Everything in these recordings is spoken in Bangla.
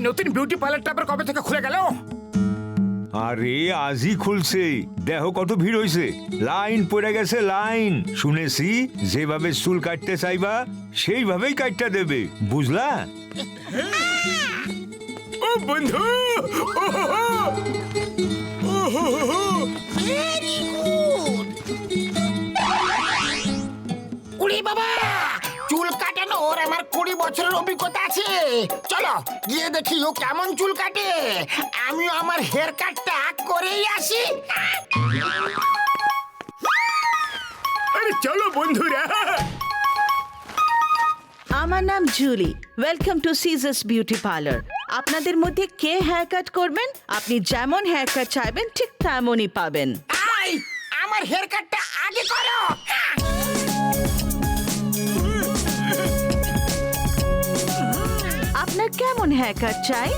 নতুন বিউটি পার্লারটা আবার কবে থেকে খুলে গেল? আরে আজই খুলছে, দেখো কত ভিড় হইছে, লাইন পড়ে গেছে লাইন। শুনেছি যেভাবে চুল কাটতে চাইবা সেইভাবেই কাটতে দেবে, বুঝলা? ও বন্ধু, উড়ি বাবা, চুল কাটানোর আমার 20 বছরের অভিজ্ঞতা আছে। চলো গিয়ে দেখি ও কেমন চুল কাটে। আমিও আমার হেয়ার কাটটা করেই আসি। আরে চলো বন্ধুরা। আমার নাম Julie. Welcome to scissors beauty parlour. আপনাদের মধ্যে কে হেয়ার কাট করবেন? আপনি যেমন হেয়ার কাট চাইবেন ঠিক তেমনই পাবেন। আই, আমার হেয়ার কাটটা আগে করো। আপনার কেমন হেয়ার কাট চাই?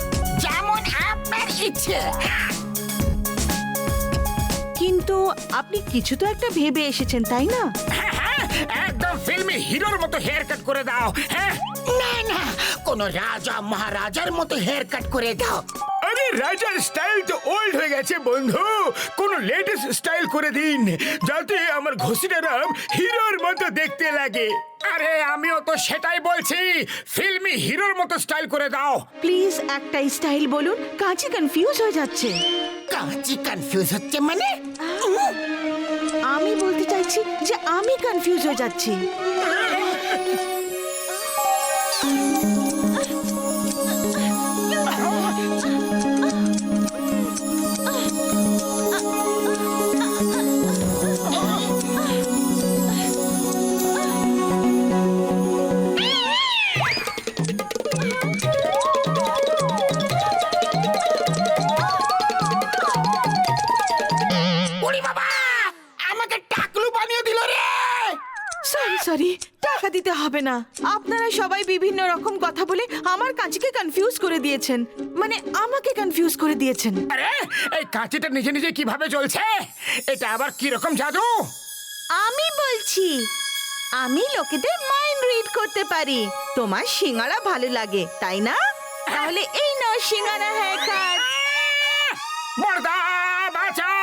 যেমন আপনার ইচ্ছে। কিন্তু আপনি কিছু তো একটা ভেবে এসেছেন, তাই না? একদম ফিল্মি হিরোর মতো হেয়ার কাট করে দাও। হ্যাঁ, না না, কোন রাজা মহারাজার মতো হেয়ার কাট করে দাও। আরে রাজার স্টাইল তো ওল্ড হয়ে গেছে বন্ধু, কোন লেটেস্ট স্টাইল করে দিন যাতে আমার ঘষিটারাম হিরোর মতো দেখতে লাগে। আরে আমিও তো সেটাই বলছি, ফিল্মি হিরোর মতো স্টাইল করে দাও। প্লিজ একটা স্টাইল বলুন, কাজী কনফিউজ হয়ে যাচ্ছে। কাঁচি কনফিউজ হচ্ছে মানে? আমি বলতে চাইছি যে আমি কনফিউজ হয়ে যাচ্ছি। সরি, টাকা দিতে হবে না। আপনারা সবাই বিভিন্ন রকম কথা বলে আমার কাঁচিকে কনফিউজ করে দিয়েছেন, মানে আমাকে কনফিউজ করে দিয়েছেন। আরে এই কাঁচিটা নিজে নিজে কিভাবে চলছে? এটা আবার কি রকম জাদু? আমি বলছি, আমি লোকেদের মাইন্ড রিড করতে পারি। তোমার সিঙ্গারা ভালো লাগে, তাই না? তাহলে এই নাও সিঙ্গারা হেয়ার কাট। মর্দা বাঁচাও!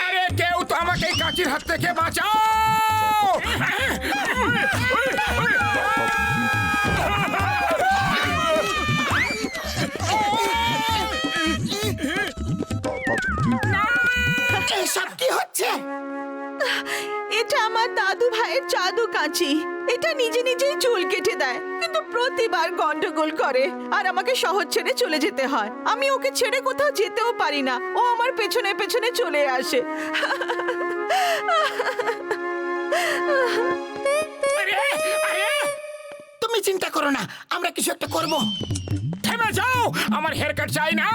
আরে কেউ তো আমাকে এই কাঁচির হাত থেকে বাঁচাও! এসব কি হচ্ছে? এটা আমার দাদু ভাইয়ের জাদু কাঁচি। এটা নিজে নিজেই চুল কেটে দেয়, কিন্তু প্রতিবার গন্ডগোল করে আর আমাকে শহর ছেড়ে চলে যেতে হয়। আমি ওকে ছেড়ে কোথাও যেতেও পারি না, ও আমার পেছনে পেছনে চলে আসে। আরে আরে, তুমি চিন্তা করো না, আমরা কিছু একটা করব। থেমে যাও, আমার হেয়ার কাট চাই না।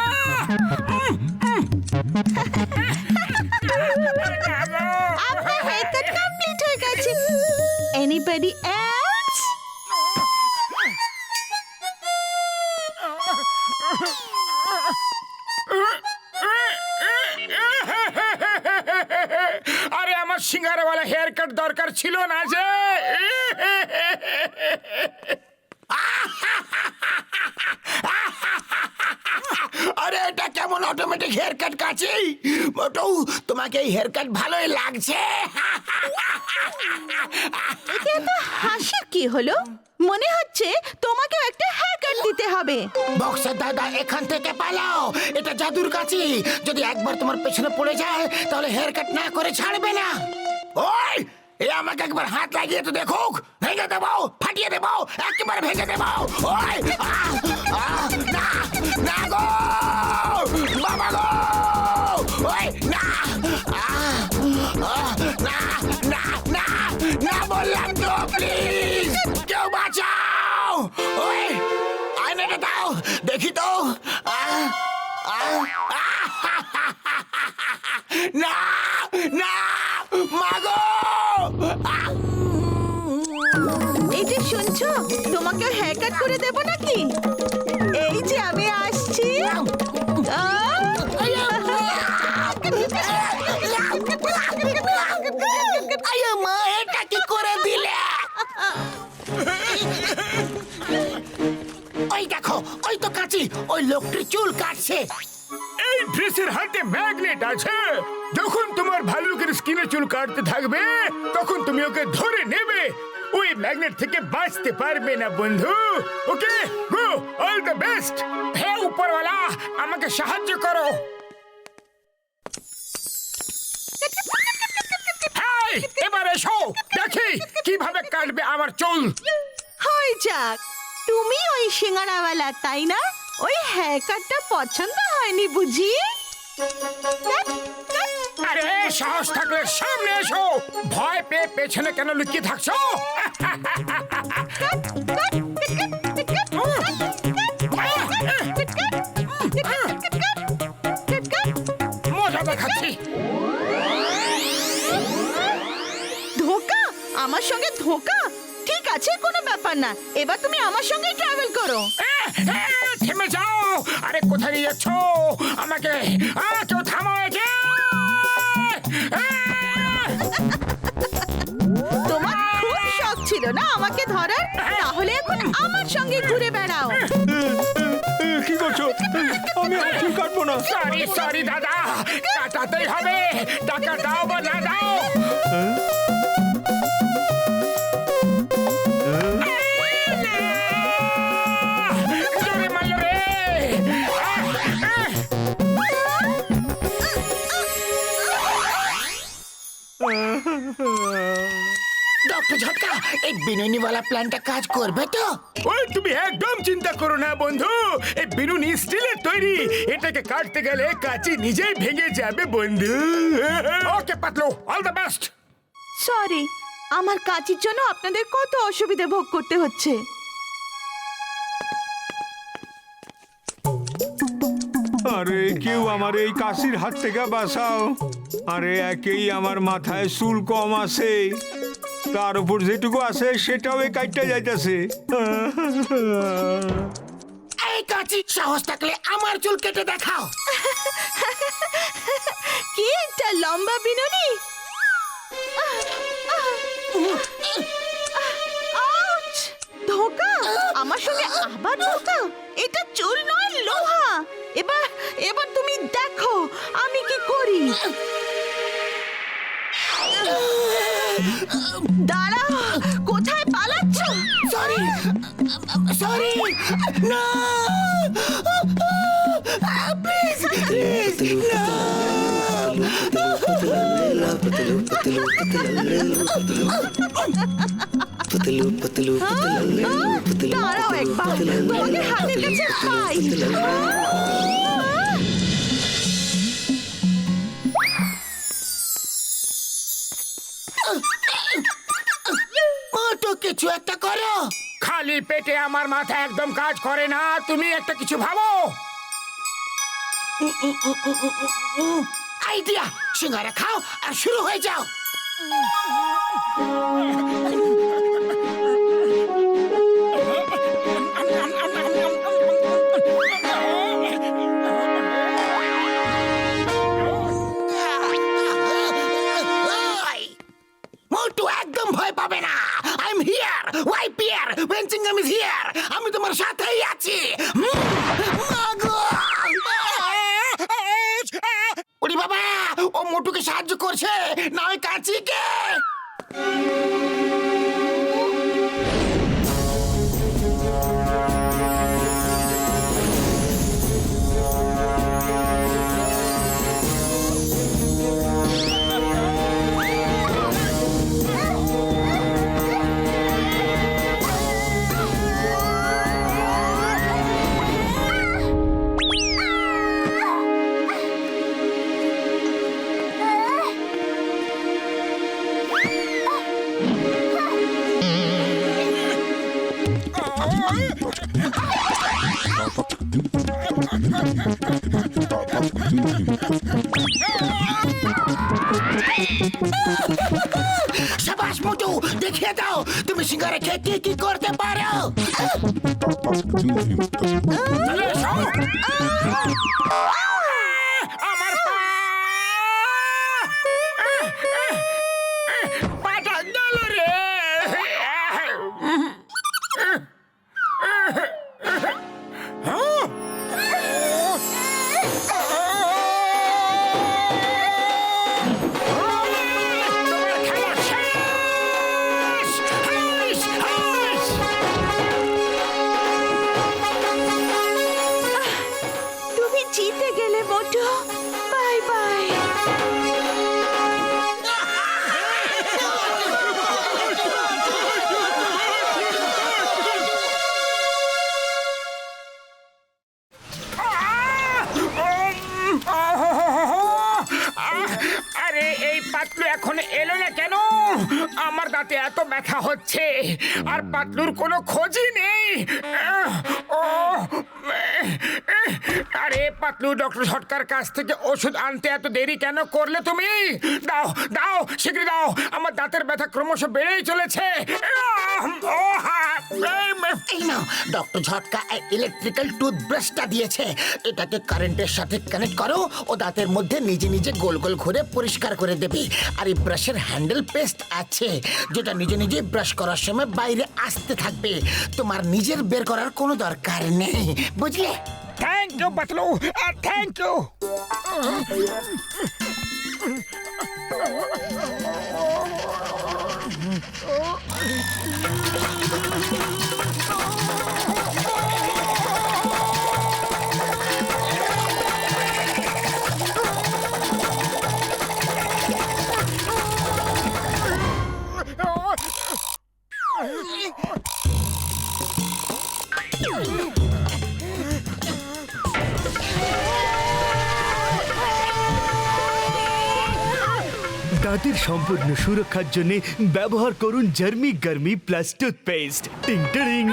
আপনার হেয়ার কাট কমপ্লিট হয়ে গেছে। Anybody else? আরে আমার সিঙ্গারাওয়ালা হেয়ার কাট দরকার ছিল না যে। আরে এটা কেমন অটোমেটিক হেয়ার কাট কাছে? মোটু তোমাকে এই হেয়ার কাট ভালোই লাগছে। এতে এত হাসির কি হলো? মনে হচ্ছে তোমাকেও একটা হেয়ার কাট দিতে হবে। বক্সের দাদা, এখান থেকে পালাও, এটা জাদুর কাছি। যদি একবার তোমার পেছনে পড়ে যায় তাহলে হেয়ার কাট না করে ছাড়বে না। ওই এ আমাকে একবার হাত লাগিয়ে তো দেখুক, ভেঙে দেবো, ফাটিয়ে দেবো, একেবারে ভেঙে দেবো। ওই না না গো বাবা গো, ওই না না না না না বললাম তো, প্লিজ কেউ বাঁচাও। ওই আয়নাটা দাও দেখি তো। না না মাগো। এই যে শুনছো, তোমাকে হেয়ার কাট করে দেব নাকি? এই যে আমি আসছি। মা, এটা কি করে দিলে? ওই দেখো, ওই তো কাঁচি ওই লোকটির চুল কাটছে। এই ড্রেসের হাতে ম্যাগনেট আছে, যখন তোমার ভাল্লুকের স্কিনে চুল কাটতে থাকবে তখন তুমি ওকে ধরে নেবে, ওই ম্যাগনেট থেকে বাঁচতে পারবে না বন্ধু। ওকে, গো, অল দ্য বেস্ট। হে উপরওয়ালা, আমাকে সাহায্য করো। হেই, এবার এসো দেখি কিভাবে কাটবে আমার চুল। হয়ে যাক, তুমি ওই সিঙ্গারাওয়ালা তাই না? ওই হেয়ার কাটটা পছন্দ হয়নি বুঝি? আরে সাহস থাকলে সামনে এসো, ভয় পেয়ে পেছনে কেন লুকিয়ে থাকছো? মজা দেখাচ্ছি। ধোকা? আমার সঙ্গে ধোকা? ঠিক আছে, কোনো ব্যাপার না, এবার তুমি আমার সঙ্গে ট্রাভেল করো। থেমে যাও। আরে কোথায় নিয়ে যাচ্ছ আমাকে? কেউ থামো একে। তোমার খুব শখ ছিল না আমাকে ধরার, তাহলে এখন আমার সঙ্গে ঘুরে বেড়াও। কি করছো? আমি আর চুল কাটবো না। সরি সরি দাদা, কাটাতেই হবে, টাকা দাও বা না দাও। জোরে মারলো রে। ডক্টর ঝটকা, এই বিনুনিওয়ালা প্ল্যানটা কাজ করবে তো? ওই তুমি একদম চিন্তা করো না বন্ধু, এই বিনুনি স্টিলের তৈরি, এটাকে কাটতে গেলে কাঁচি নিজেই ভেঙে যাবে বন্ধু। Okay Patlu, all the best. Sorry, আমার কাজের জন্য আপনাদের কত অসুবিধা ভোগ করতে হচ্ছে। আরে কেউ আমার এই কাশির হাত থেকে বাঁচাও। আরে একেই আমার মাথায় চুল কম আছে, তার উপর যেটুকু আছে সেটাও এই কাটতে যাইতেছে। এই কাঁচি, সাহস থাকলে আমার চুল কেটে দেখাও। কি একটা লম্বা বিনুনি! আউচ! ধোকা! আমার সঙ্গে আবার ধোকা! এটা চুল নয়, লোহা। এবার এবার তুমি দেখো আমি কি করি। দাঁড়াও, কোথায় পালাচ্ছ? সরি সরি, না প্লিজ প্লিজ, না। দাঁড়াও একবার, তোমাকে হাতের কাছে পাই। তো কিছু একটা করো। খালি পেটে আমার মাথা একদম কাজ করে না, তুমি একটা কিছু ভাবো। আইডিয়া, সিঙ্গারা খাও আর শুরু হয়ে যাও। মোটু একদম ভয় পাবে না। I am here, wipe here, বেঞ্চিংহাম ইজ হিয়ার। আমি তোমার সাথেই আছি। ওরে বাবা, ও মোটুকে সাহায্য করছে, না ওই কাঁচিকে। শাবাশ মোটু, দেখিয়ে দাও তুমি সিঙ্গারা খেয়ে কি করতে পারো। আমার পাটা গেল রে। আমার দাঁতে এত ব্যথা হচ্ছে আর পাতলুর কোনো খোঁজই নেই। আরে পাতলু, ডক্টর ঝটকার কাছ থেকে ওষুধ আনতে এত দেরি কেন করলে তুমি? দাও দাও, শীঘ্রই দাও, আমার দাঁতের ব্যথা ক্রমশ বেড়েই চলেছে। এই নাও, ডক্টর ঝটকা ইলেকট্রিক্যাল টুথব্রাশটা দিয়েছে। এটাকে কারেন্টের সাথে কানেক্ট করো, ও দাঁতের মধ্যে নিজে নিজে গোল গোল ঘুরে পরিষ্কার করে দেবে। আর এই ব্রাশের হ্যান্ডেল পেস্ট আছে, যেটা নিজে নিজে ব্রাশ করার সময় বাইরে আসতে থাকবে। তোমার নিজের বের করার কোনো দরকার নেই, বুঝলে? Thank you Patlu, thank you. দাঁতের সম্পূর্ণ সুরক্ষার জন্য ব্যবহার করুন জার্মি গার্মি প্লাস টুথপেস্ট। টিং টিং।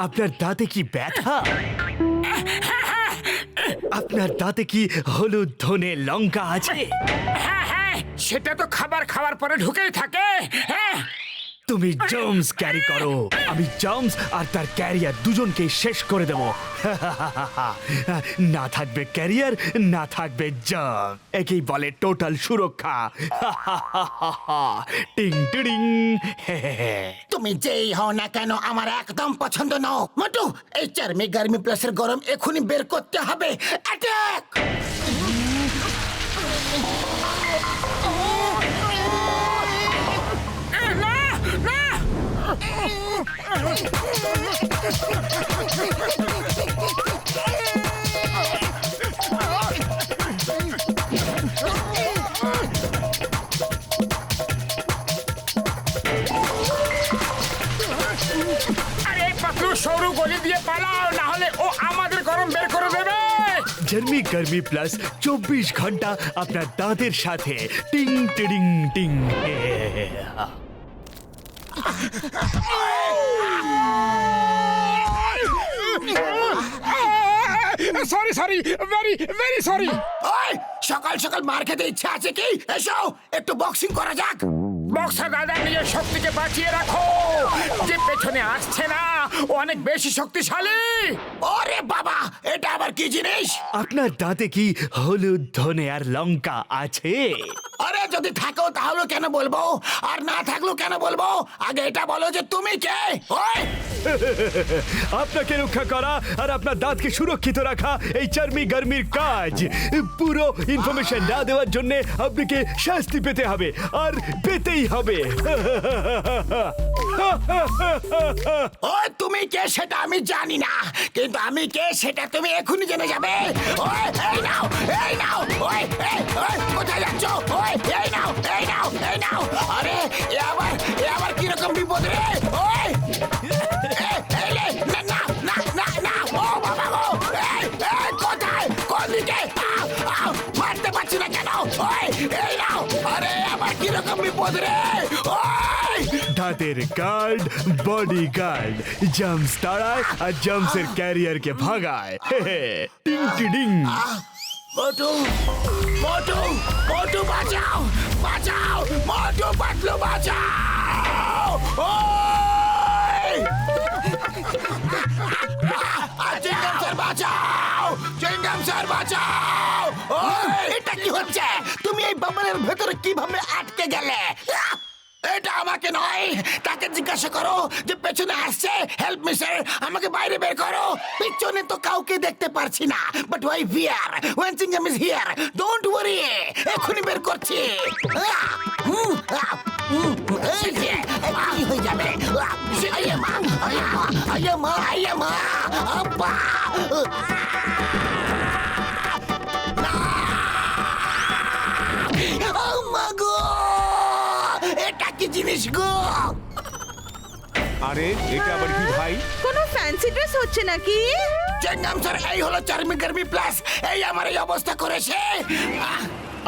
আপনার দাঁতে কি ব্যথা? আপনার দাঁতে কি হলুদ, ধনে, লঙ্কা আছে? হ্যাঁ হ্যাঁ, সেটা তো খাবার খাওয়ার পরে ঢুকেই থাকে। হ্যাঁ, তুমি জার্মস ক্যারি করো, আমি জার্মস আর তার ক্যারিয়ার দুজনকে শেষ করে দেব। না থাকবে ক্যারিয়ার, না থাকবে জার্ম, একেই বলে টোটাল সুরক্ষা। টিং টিং। তুমি যেই হও না কেন, আমার একদম পছন্দ নও। মোটু, এই চার্মি গার্মি প্লাসের গরম এখনই বের করতে হবে। অ্যাটাক! আরে পাতলু, সরু গলি দিয়ে পালাও, না হলে ও আমাদের গরম বের করে দেবে। জার্মি গার্মি প্লাস 24 ঘন্টা আপনার দাঁতের সাথে। টিং টিং টিং। Sorry sorry, very very sorry. ওই, সকাল সকাল মার খেতে ইচ্ছা আছে কি? এসো একটু বক্সিং করা যাক। বক্সার দাদা, নিজের শক্তিকে বাঁচিয়ে রাখো। যে পেছনে আসছে না, ও অনেক বেশি শক্তিশালী। ওরে বাবা, এটা আবার কি জিনিস? আপনার দাঁতে কি হলুদ, ধনে আর লঙ্কা আছে? আরে যদি থাকো তাহলে কেন বলবো, আর না থাকলো কেন বলবো? আগে এটা বলো যে তুমি কে। ওই, আপনাকে রক্ষা করা আর আপনার দাঁতকে সুরক্ষিত রাখা এই চার্মি গার্মির কাজ। পুরো ইনফরমেশন না দেওয়ার জন্য আপনাকে শাস্তি পেতে হবে, আর পেতেই হবে। ওই তুমি কে সেটা আমি জানি না, কিন্তু আমি কে সেটা তুমি এখনই জেনে যাবে। ওই, এই নাও, এই নাও। ওই, ওই, কোথায় যাচ্ছ? ওই, এই নাও, এই নাও, এই নাও। আরে এ আবার কিরকম বিপদ রে? ওই, এই লে, না না না না না। ও বাবা গো, এই কোথায়, কোন দিকে? মারতে পারছি না কেন? ওই, এই নাও। আরে আবার কিরকম বিপদ রে? ওই, দাঁতের গার্ড, বডি গার্ড, জাম্পস তাড়ায় আর জাম্পসের ক্যারিয়ারকে ভাগায়। টিং টিং। মোটু, মোটু, মোটু বাঁচাও, বাঁচাও, মোটু পাতলু বাঁচাও। ওই, চিংগাম স্যার বাঁচাও, চিংগাম স্যার বাঁচাও। ওই, এটা কি হচ্ছে? তুমি এই বাবলের ভেতরে কিভাবে আটকে গেলে? এটা আমাকে নয়, তাকে জিজ্ঞাসা করো যে পেছনে আসছে। হেল্প মি স্যার, আমাকে বাইরে বের করো। পিছনে তো কাউকে দেখতে পারছি না, but why fear when Chingam is here. Don't worry, এখনই বের করছি। এই যে, কি হয়ে যাবে? আইয়া মা, আইয়া মা, আইয়া মা, আইয়া মা, আব্বা। মাগো, এটা কি জিনিস গো? আরে এটা আবার কি ভাই? কোনো ফ্যান্সি ড্রেস হচ্ছে নাকি? চিংগাম স্যার, এই হলো চার্মি গার্মি প্লাস, এই আমার এই অবস্থা করেছে।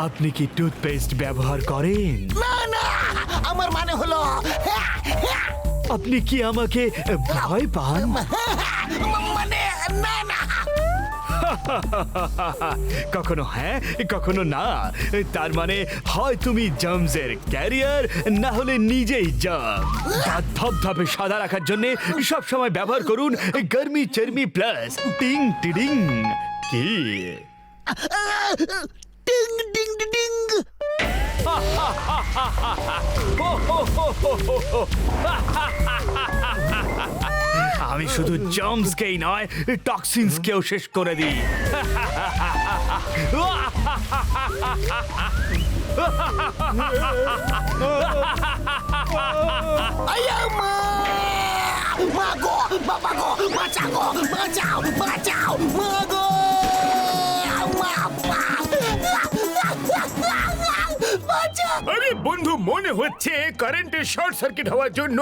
আপনি কি টুথপেস্ট ব্যবহার করেন? না না, আমার মানে হলো আপনি কি আমাকে ভয় পান? মানে না না কখনো হ্যাঁ কখনো না, তার মানে হয় তুমি জার্মসের ক্যারিয়ার, না হলে নিজেই জার্ম। দাঁত ধপধপে সাদা রাখার জন্য সব সময় ব্যবহার করুন গরমি চার্মি প্লাস টিং টিডিং। কি টিং টিং টিং আমি শুধু জার্মসকেই নয় টক্সিনসকেও শেষ করে দিই। আয়া মা মা গো বাবা গো বাঁচাও গো বাঁচাও বাঁচাও মা গো আরে বন্ধু, মনে হচ্ছে কারেন্টের শর্ট সার্কিট হওয়ার জন্য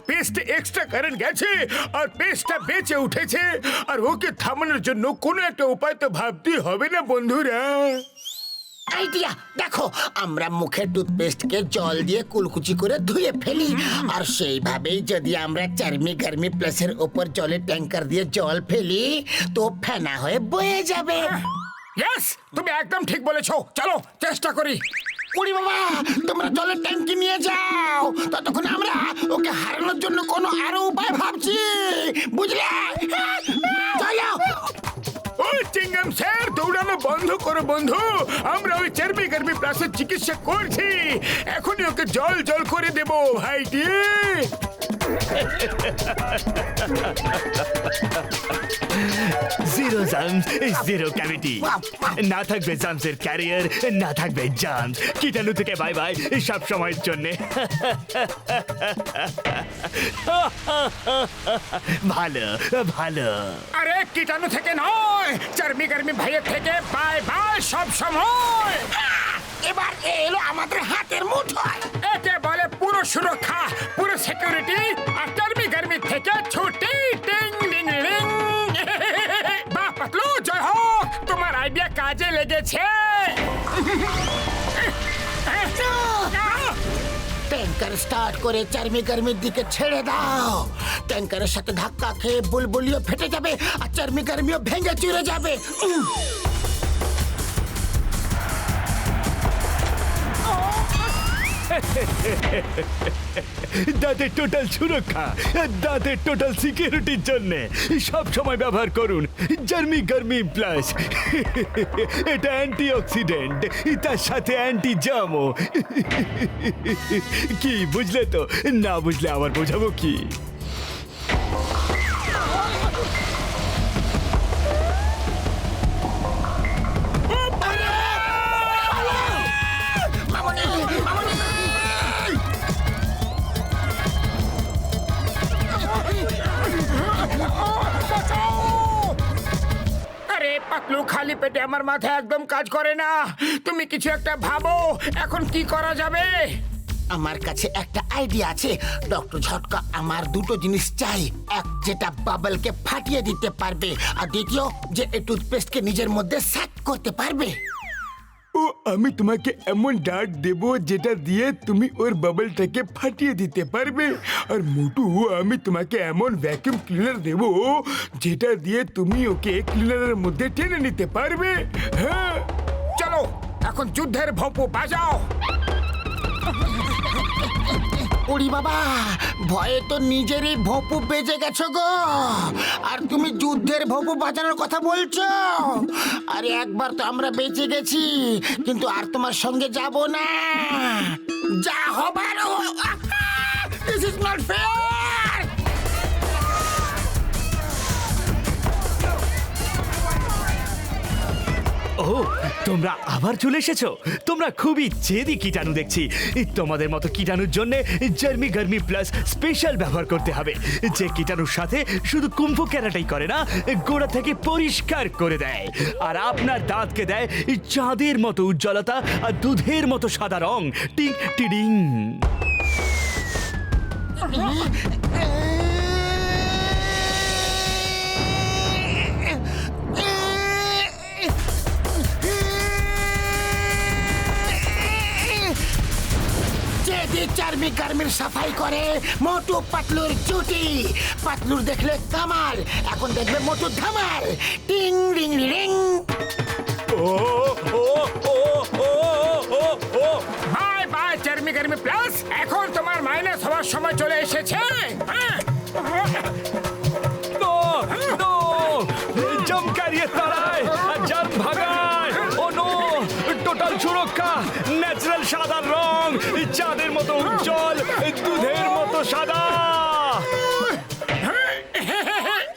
পেস্টে এক্সট্রা কারেন্ট গেছে আর পেস্টটা বেঁচে উঠেছে। আর ওকে থামানোর জন্য কোনো একটা উপায় তো ভাবতেই হবে না বন্ধুরা। আইডিয়া দেখো, আমরা মুখের টুথপেস্টকে জল দিয়ে কুলকুচি করে ধুয়ে ফেলি, আর সেইভাবেই যদি আমরা চার্মি গার্মি প্লাসের উপর জলের ট্যাঙ্কার দিয়ে জল ফেলি তো ফেনা হয়ে বয়ে যাবে। ইয়েস, তুমি একদম ঠিক বলেছো, চলো চেষ্টা করি। উড়ি বাবা, তোমরা জলের ট্যাঙ্কি নিয়ে যাও, ততক্ষণ আমরা ওকে হারানোর জন্য কোনো আরো উপায় ভাবছি, বুঝলে? চলো। ওই চিংগাম স্যার, দৌড়ানো বন্ধ করো বন্ধু। আমরা ওই চার্মি গার্মি প্লাসের চিকিৎসা করছি, এখনই ওকে জল জল করে দেবো ভাইটি। Zero germs, zero cavity. না থাকবে জার্মসের ক্যারিয়ার, না থাকবে জার্মস। কীটাণু থেকে বাই বাই সব সময়ের জন্য। ভালো ভালো। আরে কীটাণু থেকে নয়, চার্মি গার্মি ভাইয়ের থেকে বাই বাই সব সময়। এবার এলো আমাদের হাতের মুঠোয়। একে বলে পুরো সুরক্ষা, পুরো সিকিউরিটি, আর চার্মি গার্মি থেকে ছুটি। টিং লিং লিং। বাহ পাতলু, জয় হোক, তোমার আইডিয়া কাজে লেগেছে। ট্যাঙ্কার স্টার্ট করে চার্মি গার্মির দিকে ছেড়ে দাও। ট্যাঙ্কারের সাথে ধাক্কা খেয়ে বুলবুলিও ফেটে যাবে আর চার্মি গার্মিও ভেঙে চুরে যাবে। দাঁতের টোটাল সুরক্ষা, দাঁতের টোটাল সিকিউরিটির জন্য সব সময় ব্যবহার করুন জার্মি গার্মি প্লাস। এটা অ্যান্টি অক্সিডেন্ট, তার সাথে অ্যান্টি জার্মও। কি বুঝলে তো? না বুঝলে আবার বোঝাবো কি? আরে পাতলু, খালি পেটে আমার মাথা একদম কাজ করে না। তুমি কিছু একটা ভাবো, এখন কি করা যাবে? আমার কাছে একটা আইডিয়া আছে। ডক্টর ঝটকা আমার দুটো জিনিস চাই, এক যেটা বাবলকে ফাটিয়ে দিতে পারবে, আর দ্বিতীয় যে এই টুথপেস্টকে নিজের মধ্যে স্যাক করতে পারবে। ও, আমি তোমাকে এমন ডার্ট দেব যেটা দিয়ে তুমি ওর বাবলটাকে ফাটিয়ে দিতে পারবে। আর মোটু, আমি তোমাকে এমন ভ্যাকুয়াম ক্লিনার দেব যেটা দিয়ে তুমি ওকে ক্লিনারের মধ্যে টেনে নিতে পারবে। হ্যাঁ, চলো এখন যুদ্ধের ভোঁপু বাজাও। ওরে বাবা, ভয়ে তো নিজেরই ভোঁপু বেজে গেছো গো, আর তুমি যুদ্ধের ভোঁপু বাজানোর কথা বলছো। আরে একবার তো আমরা বেঁচে গেছি, কিন্তু আর তোমার সঙ্গে যাব না। যা হবার, দিস ইজ নট ফেয়ার। ও, তোমরা আবার চলে এসেছো। তোমরা খুবই জেদি কীটাণু দেখছি। তোমাদের মতো কীটাণুর জন্য জার্মি গার্মি প্লাস স্পেশাল ব্যবহার করতে হবে, যে কীটাণুর সাথে শুধু কুম্ফু ক্যারাটাই করে না, গোড়া থেকে পরিষ্কার করে দেয়। আর আপনার দাঁতকে দেয় চাঁদের মতো উজ্জ্বলতা আর দুধের মতো সাদা রং। টিং টিডিং। চার চার্মি গার্মির সাফাই করে মোটু পাতলুর জুটি। পাতলুর দেখলে কামাল, এখন দেখবে মোটু ধামাল। টিং রিং রিং। ও ও ও ও ও ও বাই বাই চার্মি গার্মি প্লাস, এখন তোমার মাইনাস হওয়ার সময় চলে এসেছে। হ্যাঁ। নো নো জমকারিয়ে তারায় জার্ম ভাগায়। ও নো, টোটাল সুরক্ষা, ন্যাচারাল সাদা রং, চাঁদের মতো উজ্জ্বল, দুধের মতো সাদা।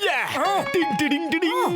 Yeah! টিং টিডিং টিডিং।